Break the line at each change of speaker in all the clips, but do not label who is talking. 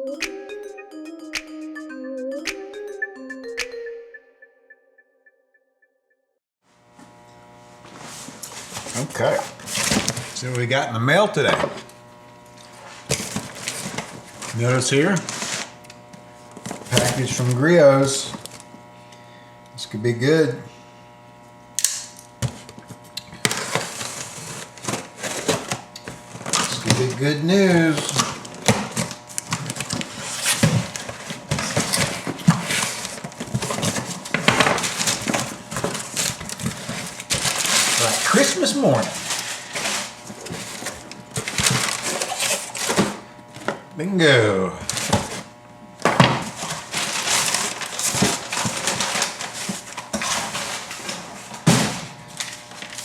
Okay, see what we got in the mail today. Notice here, package from Griots. This could be good. This could be good news. Like Christmas morning. Bingo.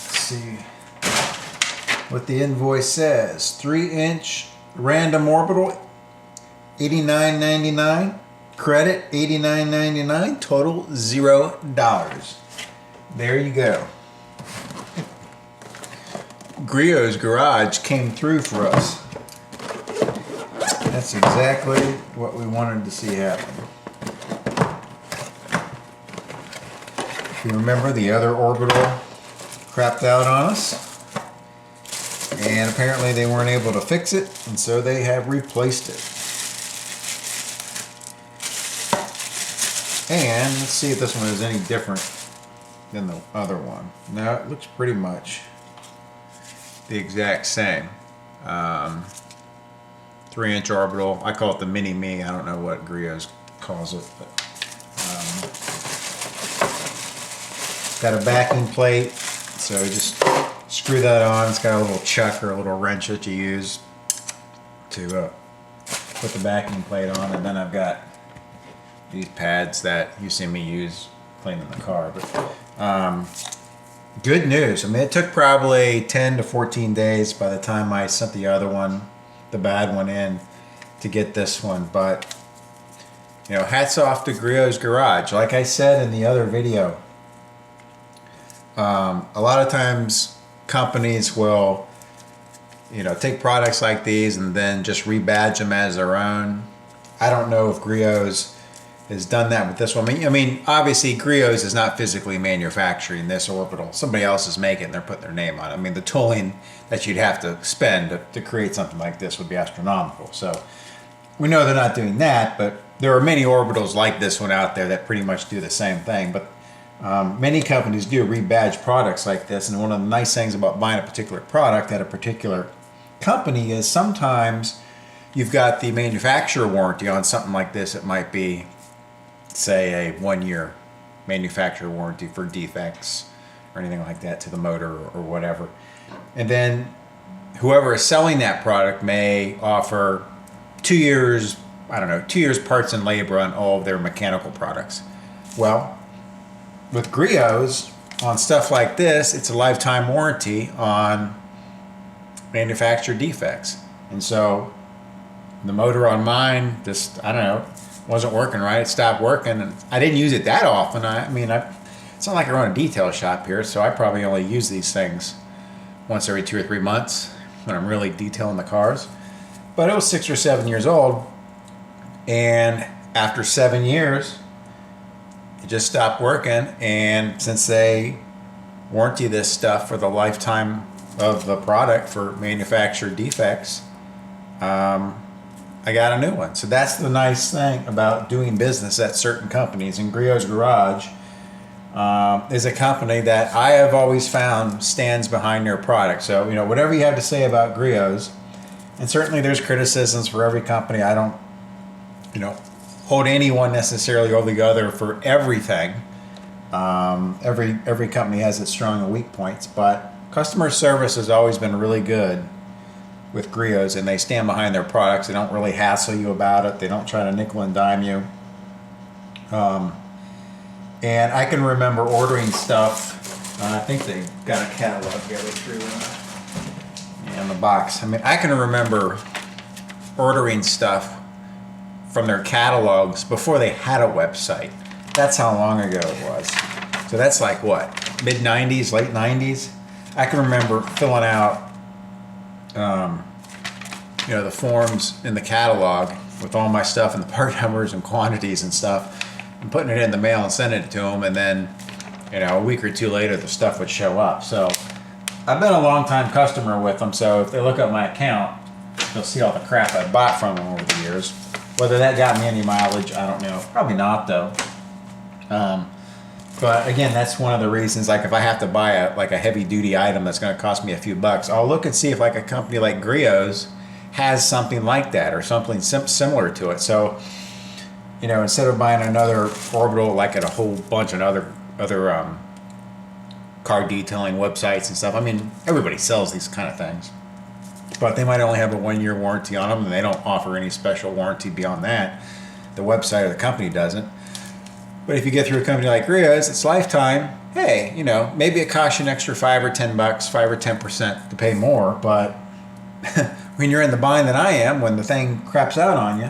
See what the invoice says. 3-inch random orbital, $89.99. Credit, $89.99. Total $0. There you go. Griot's garage came through for us. That's exactly what we wanted to see happen. If you remember, the other Orbital crapped out on us, and apparently they weren't able to fix it, and so they have replaced it. And let's see if this one is any different than the other one. No, it looks pretty much the exact same. 3-inch orbital. I call it the mini me. I don't know what Griot calls it, but got a backing plate, so just screw that on. It's got a little chuck or a little wrench that you use to put the backing plate on, and then I've got these pads that you see me use cleaning the car. But good news. I mean, it took probably 10 to 14 days by the time I sent the other one, the bad one, in to get this one. But you know, hats off to Griot's garage. Like I said in the other video, a lot of times companies will, you know, take products like these and then just rebadge them as their own. I don't know if Griot's has done that with this one. I mean, obviously Griot's is not physically manufacturing this orbital. Somebody else is making it and they're putting their name on it. I mean, the tooling that you'd have to spend to create something like this would be astronomical. So we know they're not doing that, but there are many orbitals like this one out there that pretty much do the same thing. But many companies do rebadge products like this, and one of the nice things about buying a particular product at a particular company is sometimes you've got the manufacturer warranty on something like this. It might be, say, a 1-year manufacturer warranty for defects or anything like that to the motor or whatever. And then whoever is selling that product may offer 2 years, I don't know, 2 years parts and labor on all of their mechanical products. Well, with Griot's, on stuff like this, it's a lifetime warranty on manufacturer defects. And so the motor on mine just, I don't know, wasn't working right. It stopped working, and I didn't use it that often. It's not like I run a detail shop here, so I probably only use these things once every 2 or 3 months when I'm really detailing the cars. But it was 6 or 7 years old, and after 7 years, it just stopped working. And since they warranty this stuff for the lifetime of the product for manufacturer defects, I got a new one. So that's the nice thing about doing business at certain companies. And Griot's Garage is a company that I have always found stands behind their product. So, you know, whatever you have to say about Griot's, and certainly there's criticisms for every company. I don't, you know, hold anyone necessarily over the other for everything. Every company has its strong and weak points, but customer service has always been really good with Griot's, and they stand behind their products. They don't really hassle you about it. They don't try to nickel and dime you. And I can remember ordering stuff. I think they got a catalog together through in the box. I mean, I can remember ordering stuff from their catalogs before they had a website. That's how long ago it was. So that's like what, mid-90s, late 90s? I can remember filling out you know, the forms in the catalog with all my stuff and the part numbers and quantities and stuff, and putting it in the mail and sending it to them, and then, you know, a week or two later the stuff would show up. So I've been a long time customer with them, so if they look up my account, they'll see all the crap I bought from them over the years. Whether that got me any mileage, I don't know. Probably not, though. But again, that's one of the reasons, like if I have to buy a heavy duty item that's going to cost me a few bucks, I'll look and see if like a company like Griots has something like that or something similar to it. So, you know, instead of buying another Orbital like at a whole bunch of other car detailing websites and stuff, I mean, everybody sells these kind of things, but they might only have a 1-year warranty on them, and they don't offer any special warranty beyond that. The website or the company doesn't. But if you get through a company like Griots, it's lifetime. Hey, you know, maybe it costs you an extra $5 or $10, 5 or 10% to pay more. But when you're in the bind that I am, when the thing craps out on you,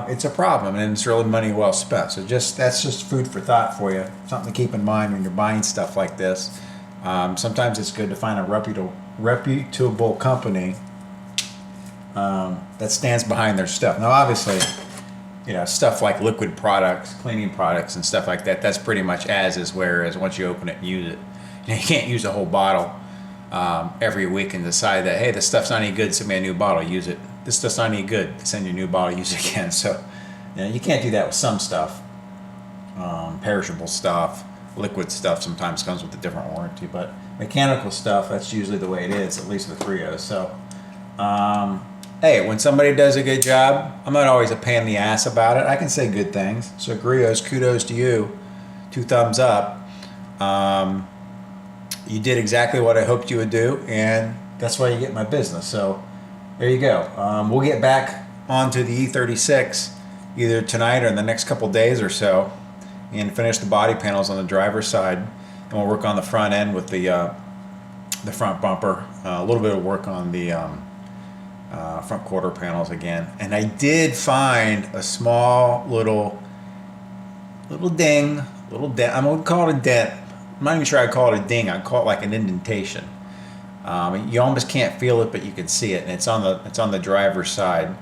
it's a problem, and it's really money well spent. So that's just food for thought for you. Something to keep in mind when you're buying stuff like this. Sometimes it's good to find a reputable company that stands behind their stuff. Now, obviously, you know, stuff like liquid products, cleaning products and stuff like that, that's pretty much as is, whereas once you open it and use it, you know, you can't use a whole bottle every week and decide that, hey, this stuff's not any good, send me a new bottle, use it. This stuff's not any good, send you a new bottle, use it again. So, you know, you can't do that with some stuff. Perishable stuff, liquid stuff sometimes comes with a different warranty, but mechanical stuff, that's usually the way it is, at least with Griot. So, hey, when somebody does a good job, I'm not always a pain in the ass about it. I can say good things. So Griots, kudos to you. 2 thumbs up. You did exactly what I hoped you would do, and that's why you get my business. So there you go. We'll get back onto the E36 either tonight or in the next couple days or so, and finish the body panels on the driver's side, and we'll work on the front end with the front bumper. A little bit of work on the front quarter panels again. And I did find a small little ding. I'm gonna call it a dent. I'm not even sure I'd call it a ding. I'd call it like an indentation. You almost can't feel it, but you can see it, and it's on the driver's side.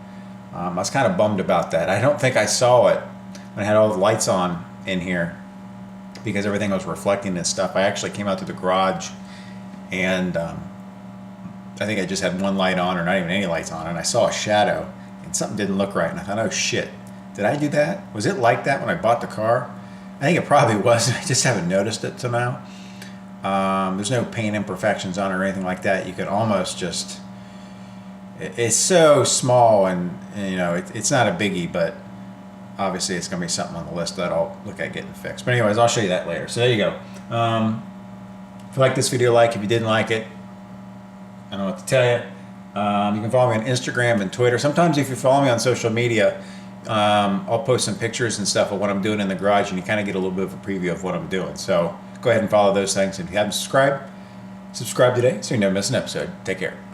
I was kind of bummed about that. I don't think I saw it when I had all the lights on in here because everything was reflecting and stuff. I actually came out to the garage, and I think I just had one light on, or not even any lights on, and I saw a shadow, and something didn't look right, and I thought, oh shit, did I do that? Was it like that when I bought the car? I think it probably was. I just haven't noticed it till now. There's no paint imperfections on it or anything like that. You could almost just, it's so small, and you know, it's not a biggie, but obviously it's going to be something on the list that I'll look at getting fixed. But anyways, I'll show you that later. So there you go. If you like this video, like. If you didn't like it, I don't know what to tell you. You can follow me on Instagram and Twitter. Sometimes if you follow me on social media, I'll post some pictures and stuff of what I'm doing in the garage, and you kind of get a little bit of a preview of what I'm doing. So go ahead and follow those things. If you haven't subscribed, subscribe today so you never miss an episode. Take care.